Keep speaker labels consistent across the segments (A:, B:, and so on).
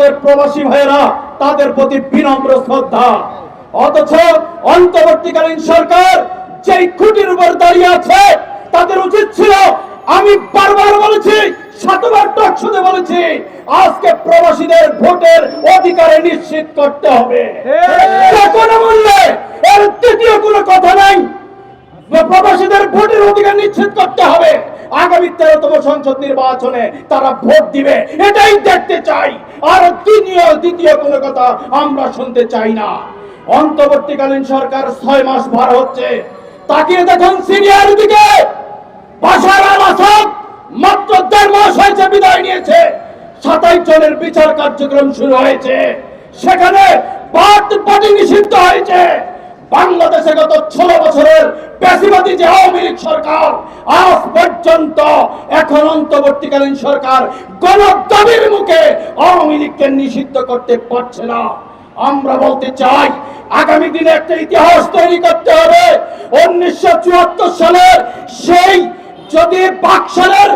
A: আমাদের প্রবাসী ভাইয়েরা, তাদের প্রতি বিনম্র শ্রদ্ধা। অথচ অন্তর্বর্তীকালীন সরকার যেই খুঁটির উপর দাঁড়িয়ে আছে, তাদের উচিত ছিল, আমি বারবার বলেছি, শতবার টকশোতে বলেছি, আজকে প্রবাসীদের ভোটের অধিকার নিশ্চিত করতে হবে। কোনো মূল্যে এর তৃতীয় কোনো কথা নাই। প্রবাসীদের ভোটের অধিকার নিশ্চিত করতে হবে। আগামী 13তম সংসদ নির্বাচনে তারা ভোট দিবে, এটাই দেখতে চাই। আর দ্বিতীয় কোনো কথা আমরা শুনতে চাই না। অন্তর্বর্তীকালীন সরকার 6 মাস পার হচ্ছে, তাকিয়ে দেখুন সিরিয়ার দিকে। বাশার আল আসাদ মাত্র 1.5 মাস হয়েছে বিদায় নিয়েছে, 27 জনের বিচার কার্যক্রম শুরু হয়েছে, সেখানে পার্টি নিষিদ্ধ হয়েছে। বাংলাদেশে গত 16 বছরের পেশিবাদী যে আওয়ামী লীগ সরকার, আজ পর্যন্ত এখন অন্তর্বর্তীকালীন সরকার গণদাবির মুখে আওয়ামী লীগকে নিষিদ্ধ করতে পারছে না। আমরা বলতে চাই, আগামী দিনে একটা ইতিহাস তৈরি করতে হবে। 1974 সালের সেই যদি বাকশালের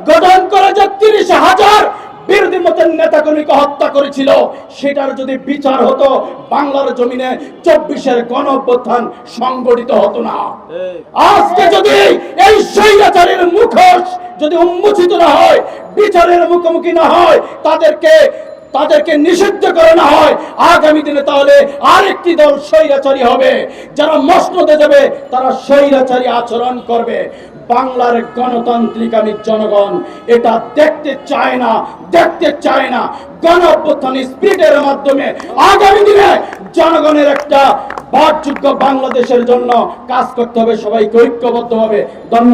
A: গঠন করে যে 30,000 বিরোধী মতের নেতাকর্মীকে হত্যা করেছিল, সেটার যদি বিচার হতো, বাংলার জমিনে 24-এর গণঅভ্যুত্থান সংগঠিত হতো না। আজকে যদি এই স্বৈরাচারের মুখোশ যদি উন্মোচিত না হয়, বিচারের মুখোমুখি না হয়, তাদেরকে নিষিদ্ধ করে না হয়, আগামী দিনে তাহলে আরেকটি দল স্বৈরাচারী হবে। যারা মসনদে যাবে, তারা স্বৈরাচারী আচরণ করবে। বাংলার গণতান্ত্রিক আমি জনগণ এটা দেখতে চায় না। গণ অভ্যুত্থান স্পিরিটের মাধ্যমে আগামী দিনে জনগণের একটা বাসযোগ্য বাংলাদেশের জন্য কাজ করতে হবে। সবাইকে ঐক্যবদ্ধভাবে ধন্যবাদ।